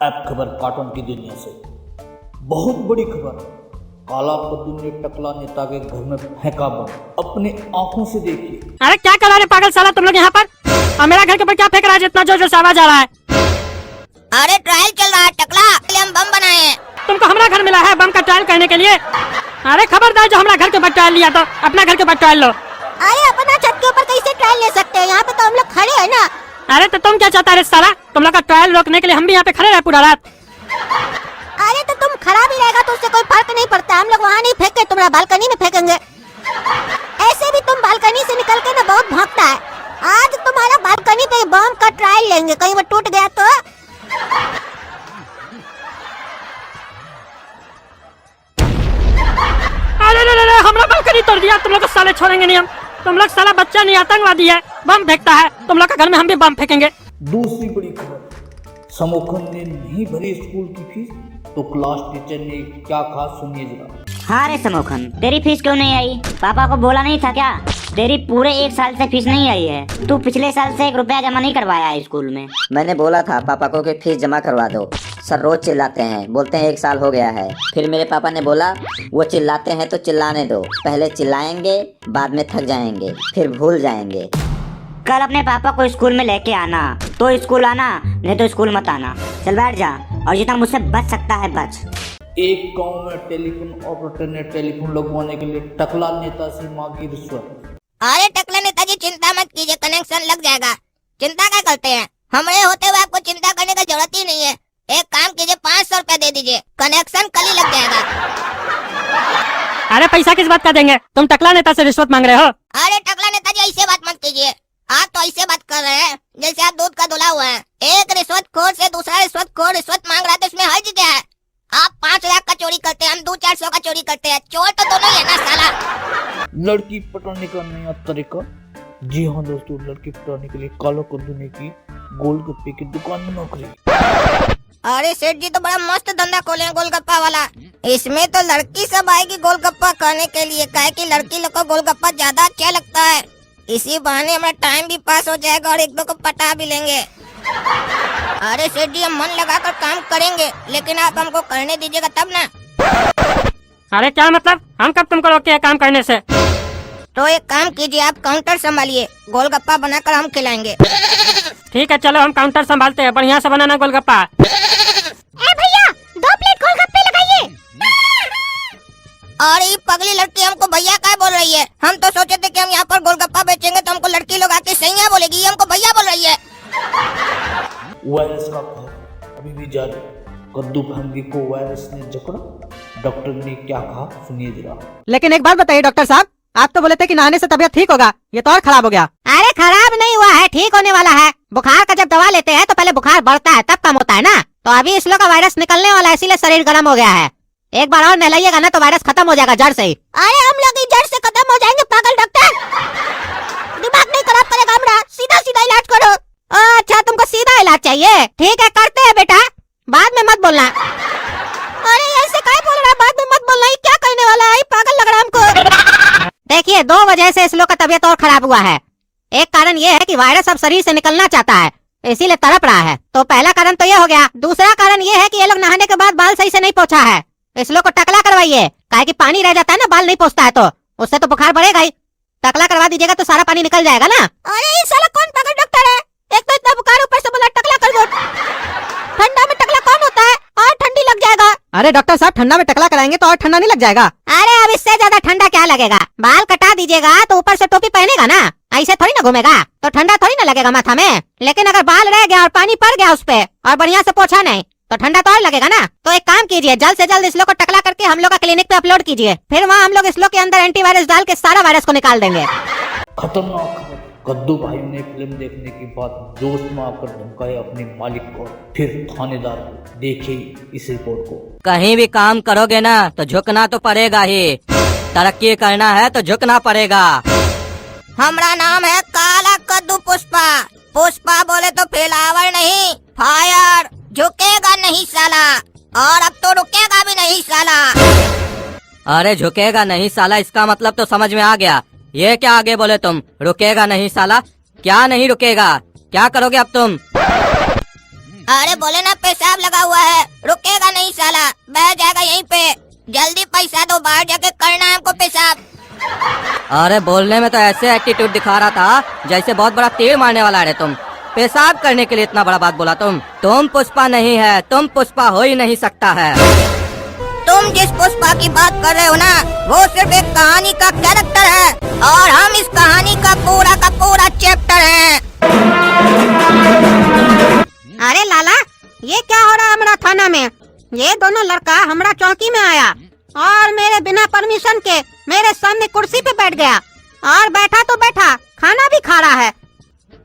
App खबर cartoon की दुनिया से। बहुत बड़ी खबर, काला कद्दू ने टकला नेता के घर में फेंका बम। अपने आंखों से देखिए। अरे क्या कर रहा है पागल साला तुम लोग यहाँ पर? और मेरा घर के ऊपर क्या फेंक रहा है जितना जोर जोर से आवाज आ रहा है? अरे ट्रायल चल रहा है टकला, हम बम बनाए हैं। तुमको हमारा घर मिला है बम का ट्रायल करने के लिए? अरे खबरदार, जो हमारा घर के ऊपर ट्रायल लिया तो अपना घर के ऊपर ट्रायल लो। अरे अपना छत के ऊपर कैसे ट्रायल ले सकते हैं? यहाँ पे तो हम लोग खड़े हैं ना। अरे तो तुम क्या चाहता है साला? तुम लोग का ट्रायल रोकने के लिए हम भी यहाँ पे खड़े रहे पूरा रात। अरे तो तुम खड़ा भी रहेगा तो उससे कोई फर्क नहीं पड़ता। हम लोग वहाँ नहीं फेंके, तुम्हारा बालकनी में फेंकेंगे। ऐसे भी तुम बालकनी से निकल के ना बहुत भागता है। आज तुम्हारा बालकनी पे बम का ट्रायल लेंगे, कहीं वो टूट गया तो। अरे हमरा बालकनी तोड़ दिया। तुम लोग को साले छोड़ेंगे नहीं हम। तुम लोग साला बच्चा नहीं आतंकवादी है, बम फेंकता है। तुम लोग के घर में हम भी बम फेंकेंगे। दूसरी बड़ी खबर, समोखन ने नहीं भरी स्कूल की फीस तो क्लास टीचर ने क्या कहा सुनिए जरा। हाँ रे समोखन, तेरी फीस क्यों नहीं आई? पापा को बोला नहीं था क्या? तेरी पूरे 1 साल से फीस नहीं आई है। तू पिछले साल से 1 रुपया जमा नहीं करवाया है स्कूल में। मैंने बोला था पापा को कि फीस जमा करवा दो। सर रोज चिल्लाते हैं, बोलते हैं 1 साल हो गया है। फिर मेरे पापा ने बोला वो चिल्लाते हैं तो चिल्लाने दो, पहले चिल्लाएंगे बाद में थक जाएंगे फिर भूल जाएंगे। कल अपने पापा को स्कूल में लेके आना, तो स्कूल आना, नहीं तो स्कूल मत आना। चल बैठ जा, और जितना मुझसे बच सकता है बच। एक गांव में टेलीफोन ऑपरेटर ने टेलीफोन लगवाने के लिए टकला नेता से मांगी रिश्वत। अरे टकला नेताजी चिंता मत कीजिए, कनेक्शन लग जाएगा। चिंता क्या करते हैं? हमारे होते हुए आपको चिंता करने की जरूरत ही नहीं है। एक काम कीजिए, 500 रुपया दे दीजिए, कनेक्शन कल ही लग जाएगा। अरे पैसा किस बात का देंगे? तुम टकला नेता से रिश्वत मांग रहे हो? अरे टकला नेताजी ऐसे बात मत कीजिए। आप तो ऐसे बात कर रहे हैं जैसे आप दूध का धुला हुआ है। एक रिश्वत खोर से दूसरा रिश्वत खोर रिश्वत मांग रहा है तो इसमें हर्ज क्या है? आप 5 लाख का चोरी करते हैं, हम 200-400 का चोरी करते हैं। चोर तो दोनों ही है ना साला। लड़की पटाने का नया तरीका। जी हाँ दोस्तों, लड़की पटाने के लिए काला कद्दू ने की गोलगप्पे की दुकान में नौकरी। अरे सेठ जी तो बड़ा मस्त धंधा खोले हैं गोलगप्पा वाला। इसमें तो लड़की सब आएगी गोलगप्पा खाने के लिए, काहे कि लड़की लोग को गोलगप्पा ज्यादा अच्छा लगता है। इसी बहाने हमारा टाइम भी पास हो जाएगा और 1-2 को पटा भी लेंगे। अरे सेठ जी हम मन लगाकर काम करेंगे, लेकिन आप हमको करने दीजिएगा तब ना। अरे क्या मतलब? हम कब तुमको रोके हैं काम करने से? तो एक काम कीजिए, आप काउंटर संभालिए, गोलगप्पा बनाकर हम खिलाएंगे। ठीक है चलो, हम काउंटर संभालते हैं। बढ़िया से बनाना गोलगप्पा। भैया 2 प्लेट गोलगप्पे लगाइए। और ये पगली लड़की हमको भैया क्या बोल रही है? हम तो सोचे थे कि हम यहाँ पर गोलगप्पा बेचेंगे तो हमको लड़की लोग आके सैया बोलेगी, ये हमको भैया बोल रही है। वायरस का खौफ अभी भी जारी। कद्दू फंगी को वायरस ने जकड़ा, डॉक्टर ने क्या कहा सुनिए जरा। लेकिन एक बात बताइए डॉक्टर साहब, आप तो बोले थे कि नहाने से तबीयत ठीक होगा, ये तो और खराब हो गया। अरे खराब नहीं हुआ है, ठीक होने वाला है। बुखार का जब दवा लेते हैं तो पहले बुखार बढ़ता है तब कम होता है ना। तो अभी इस लोग का वायरस निकलने वाला है, इसीलिए शरीर गर्म हो गया है। एक बार और नहलाइएगा ना तो वायरस खत्म हो जाएगा जड़ से ही। अरे हम लोग जड़ से खत्म हो जाएंगे पागल डॉक्टर। दिमाग नहीं खराब करेगा हमारा, सीधा सीधा इलाज करो। अच्छा तुमको सीधा इलाज चाहिए? ठीक है करते हैं बेटा, बाद में मत बोलना। अरे ऐसे क्या बोल रहा है, बाद में मत बोलना? ये क्या करने वाला है? पागल लग रहा है हमको। देखिए 2 वजह से इस लोग का तबीयत और खराब हुआ है। एक कारण ये है कि वायरस अब शरीर से निकलना चाहता है, इसीलिए तड़प रहा है। तो पहला कारण तो ये हो गया। दूसरा कारण ये है कि ये लोग नहाने के बाद बाल सही से नहीं पोंछा है। इस लोग को टकला करवाइए, काहे कि पानी रह जाता है ना, बाल नहीं पोंछता है तो उससे तो बुखार बढ़ेगा ही। टकला करवा दीजिएगा तो सारा पानी निकल जाएगा ना। अरे ये साला कौन पागल डॉक्टर है? एक तो इतना बुखार, ऊपर से बोला टकला कर दो। ठंडा में टकला कौन होता है? और ठंडी लग जाएगा। अरे डॉक्टर साहब, ठंडा में टकला कराएंगे तो और ठंडा नहीं लग जाएगा? अरे अब इससे ज्यादा ठंडा क्या लगेगा? बाल कटा दीजिएगा तो ऊपर से टोपी पहनेगा ना, ऐसे थोड़ी ना घूमेगा, तो ठंडा थोड़ी ना लगेगा माथा में। लेकिन अगर बाल रह गया और पानी पड़ गया उस पे और बढ़िया से पोछा नहीं तो ठंडा तो और लगेगा ना। तो एक काम कीजिए, जल्द से जल्द इस लोग को टकला करके हम लोग का क्लिनिक पे अपलोड कीजिए, फिर वहाँ हम लोग इस लोग के अंदर एंटीवायरस डाल के सारा वायरस को निकाल देंगे। खतरनाक खबर, कद्दू भाई ने फिल्म देखने के बाद जोश में आकर धमकाया अपने मालिक को, फिर थानेदार को। देखिए इस रिपोर्ट को। कहीं भी काम करोगे ना तो झुकना तो पड़ेगा ही। तरक्की करना है तो झुकना पड़ेगा। हमारा नाम है काला कद्दू पुष्पा। पुष्पा बोले तो फ्लावर नहीं, फायर। झुकेगा नहीं साला, और अब तो रुकेगा भी नहीं साला। अरे झुकेगा नहीं साला, इसका मतलब तो समझ में आ गया। ये क्या आगे बोले तुम? रुकेगा नहीं साला? क्या नहीं रुकेगा? क्या करोगे अब तुम? अरे बोले ना पेशाब लगा हुआ है, रुकेगा नहीं साला, बैठ जाएगा यहीं पे। जल्दी पैसा दो, बाहर जाके करना है हमको पेशाब। अरे बोलने में तो ऐसे एटीट्यूड दिखा रहा था जैसे बहुत बड़ा तीर मारने वाला है तुम। पेशाब करने के लिए इतना बड़ा बात बोला तुम पुष्पा नहीं है, तुम पुष्पा हो ही नहीं सकता है। तुम जिस पुष्पा की बात कर रहे हो ना, वो सिर्फ एक कहानी का कैरेक्टर है और हम इस कहानी का पूरा चैप्टर हैं। अरे लाला, ये क्या हो रहा है हमारा थाना में? ये दोनों लड़का हमारा चौकी में आया और मेरे बिना परमिशन के मेरे सामने कुर्सी पे बैठ गया और बैठा तो बैठा, खाना भी खा रहा है।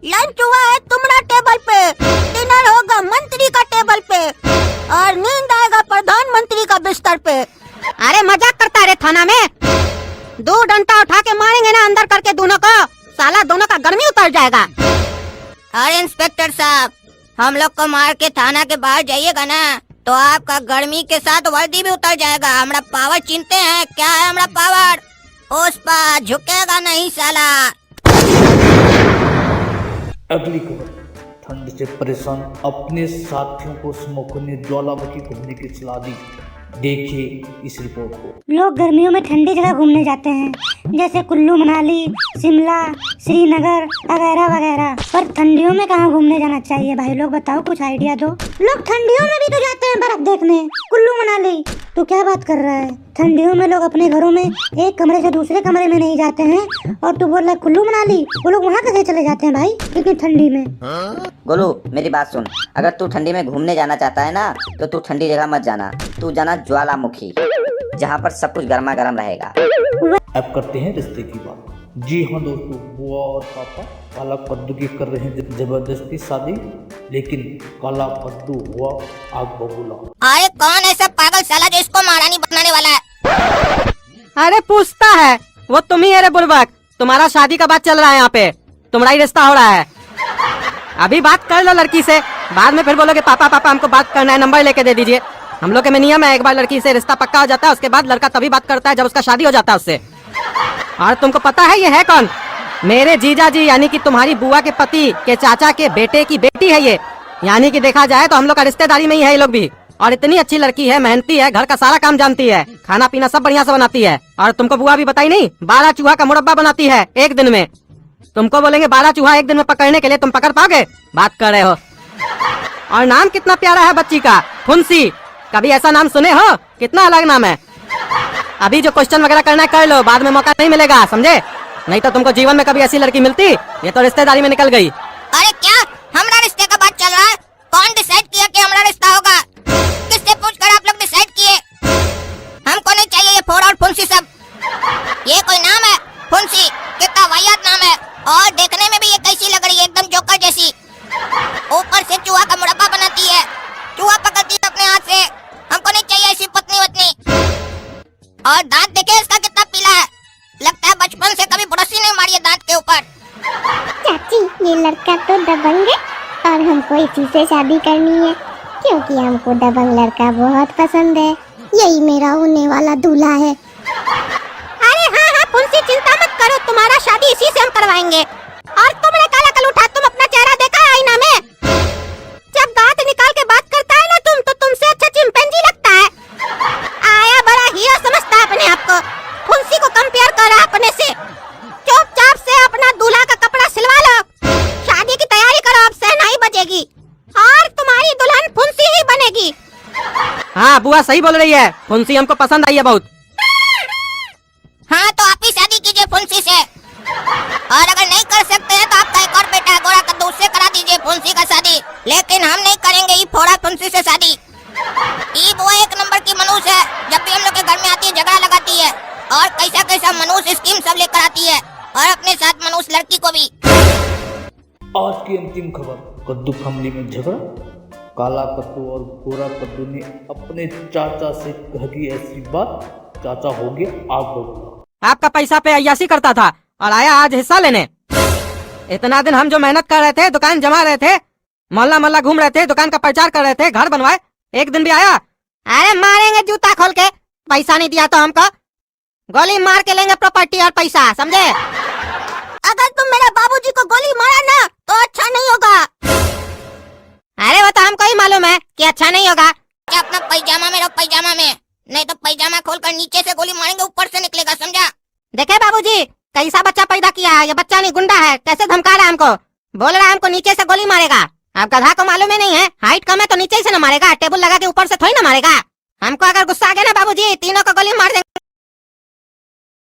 लंच हुआ है तुम्हारा टेबल पे, डिनर होगा मंत्री का टेबल पे और नींद आएगा प्रधानमंत्री का बिस्तर पे। अरे मजाक करता है रे थाना में? 2 डंडा उठा के मारेंगे ना अंदर करके दोनों को, साला दोनों का गर्मी उतर जाएगा। अरे इंस्पेक्टर साहब, हम लोग को मार के थाना के बाहर जाइएगा ना तो आपका गर्मी के साथ वर्दी भी उतर जाएगा। हमारा पावर चिनते हैं, क्या है हमारा पावर? पुष्पा झुकेगा नहीं साला। अगली खबर, ठंड से परेशान अपने साथियों को स्मोकर ने ज्वालामुखी घूमने की सलाह दी। देखिए इस रिपोर्ट को। लोग गर्मियों में ठंडी जगह घूमने जाते हैं, जैसे कुल्लू मनाली, शिमला, श्रीनगर वगैरह वगैरह। पर ठंडियों में कहाँ घूमने जाना चाहिए भाई लोग, बताओ, कुछ आइडिया दो। लोग ठंडियों में भी तो जाते हैं बर्फ देखने, कुल्लू मनाली। तू क्या बात कर रहा है? ठंडियों में लोग अपने घरों में एक कमरे से दूसरे कमरे में नहीं जाते हैं और तू बोल रहा है कुल्लू मनाली? वो लोग वहाँ कैसे चले जाते हैं भाई इतनी ठंडी में? गोलू मेरी बात सुन, अगर तू ठंडी में घूमने जाना चाहता है ना तो तू ठंडी जगह मत जाना, तू जाना ज्वालामुखी, जहाँ पर सब कुछ गर्मा गर्म रहेगा। अब करते हैं रिश्ते की बात। जी हाँ दोस्तों, बुआ और पापा काला कद्दू की कर रहे हैं जबरदस्ती शादी, लेकिन काला कद्दू हुआ आग बबूला। अरे कौन ऐसा पागल साला जो इसको महारानी बनाने वाला है? अरे पूछता है वो तुम ही है रे बुड़बक। तुम्हारा शादी का बात चल रहा है यहाँ पे, तुम्हारा ही रिश्ता हो रहा है। अभी बात कर लो लड़की से, बाद में फिर बोलोगे पापा पापा हमको बात करना है, नंबर लेके दे दीजिए। हम लोग के में नियम है, एक बार लड़की से रिश्ता पक्का हो जाता है उसके बाद लड़का तभी बात करता है जब उसका शादी हो जाता है उससे। और तुमको पता है ये है कौन? मेरे जीजा जी यानी कि तुम्हारी बुआ के पति के चाचा के बेटे की बेटी है ये। यानी कि देखा जाए तो हम लोग का रिश्तेदारी में ही है ये लोग भी। और इतनी अच्छी लड़की है, मेहनती है, घर का सारा काम जानती है, खाना पीना सब बढ़िया से बनाती है। और तुमको बुआ भी बताई नहीं, 12 चूहा का मुरब्बा बनाती है एक दिन में। तुमको बोलेंगे 12 चूहा एक दिन में पकड़ने के लिए, तुम पकड़ पाओगे? बात कर रहे हो। और नाम कितना प्यारा है बच्ची का, फुंसी। कभी ऐसा नाम सुने हो? कितना अलग नाम है। अभी जो क्वेश्चन वगैरह करना है कर लो, बाद में मौका नहीं मिलेगा, समझे? नहीं तो तुमको जीवन में कभी ऐसी लड़की मिलती? ये तो रिश्तेदारी में निकल गई। अरे क्या हमारा रिश्ते का बात चल रहा है? कौन डिसाइड किया कि हमारा रिश्ता होगा? किससे पूछकर आप लोग डिसाइड किए? हमको नहीं चाहिए ये फोड़ और फुंसी सब। ये कोई नाम है? फुंसी कितना वाहियात नाम है, और देखने में भी ये कैसी लग रही है, एकदम जोकर जैसी। ऊपर से चूहा का मुरब्बा बनाती है, चूहा पकड़ती है अपने हाथ से। हमको नहीं चाहिए ऐसी पत्नी वत्नी। और दांत देखे इसका कितना पीला है, लगता है बचपन से कभी ब्रश नहीं मारी है दांत के ऊपर। चाची, ये लड़का तो दबंग है और हमको इसी से शादी करनी है, क्योंकि हमको दबंग लड़का बहुत पसंद है। यही मेरा होने वाला दूल्हा है। अरे हाँ हाँ फुंसी, चिंता मत करो, तुम्हारा शादी इसी से हम करवाएंगे। और तुमने काला कल उठा, तुम अपना चेहरा देखा है आईना में? जब दांत निकाल के बात करता है ना तुम, तो तुमसे अच्छा चिंपैंजी लगता है। आया बड़ा हीरो समझता है अपने आप को, फुंसी को कंपेयर कर रहा है अपने से। चुपचाप से अपना दूल्हा का कपड़ा सिलवा लो, शादी की तैयारी करो, अब शहनाई बजेगी और तुम्हारी दुल्हन फुंसी ही बनेगी। हाँ बुआ सही बोल रही है, फुंसी हमको पसंद आई है बहुत। हाँ तो आप ही शादी कीजिए फुंसी से, और अगर नहीं कर सकते हैं तो आपका एक और बेटा है गोरा कद्दू, उससे करा दीजिए फुंसी का शादी। लेकिन हम नहीं करेंगे ये फोड़ा फुंसी से शादी। ये बुआ एक नंबर की मनुष्य है, जब भी हम लोग के घर में आती है झगड़ा लगाती है और कैसा कैसा मनुष्य स्कीम सब लेकर आती है, और अपने साथ मनुष्य लड़की को भी। आज की अंतिम खबर, कद्दू फैमिली में झगड़ा। काला कद्दू और गोरा कद्दू ने अपने चाचा से कह दी ऐसी बात, चाचा हो गया आग बबूला। आपका पैसा पे अय्यासी करता था और आया आज हिस्सा लेने। इतना दिन हम जो मेहनत कर रहे थे, दुकान जमा रहे थे, मोहल्ला मोहल्ला घूम रहे थे, दुकान का प्रचार कर रहे थे, घर बनवाए, एक दिन भी आया? अरे मारेंगे जूता खोल के, पैसा नहीं दिया तो हमको गोली मार के लेंगे प्रॉपर्टी और पैसा, समझे? अगर तुम मेरे बाबूजी को गोली मारा ना तो अच्छा नहीं होगा। अरे वो तो हमको ही मालूम है कि अच्छा नहीं होगा। क्या अपना पैजामा में रहो, पैजामा में, नहीं तो पैजामा खोलकर नीचे से गोली मारेंगे, ऊपर से निकलेगा, समझा? देखे बाबूजी, कैसा बच्चा पैदा किया है, ये बच्चा नहीं गुंडा है, कैसे धमका रहा है हमको, बोल रहा है हमको नीचे से गोली मारेगा। अब गधा को मालूम ही नहीं है, हाइट कम है तो नीचे से न मारेगा, टेबल लगा के ऊपर से थोड़ी ना मारेगा। हमको अगर गुस्सा आ गया ना बाबूजी, तीनों को गोली मार देंगे।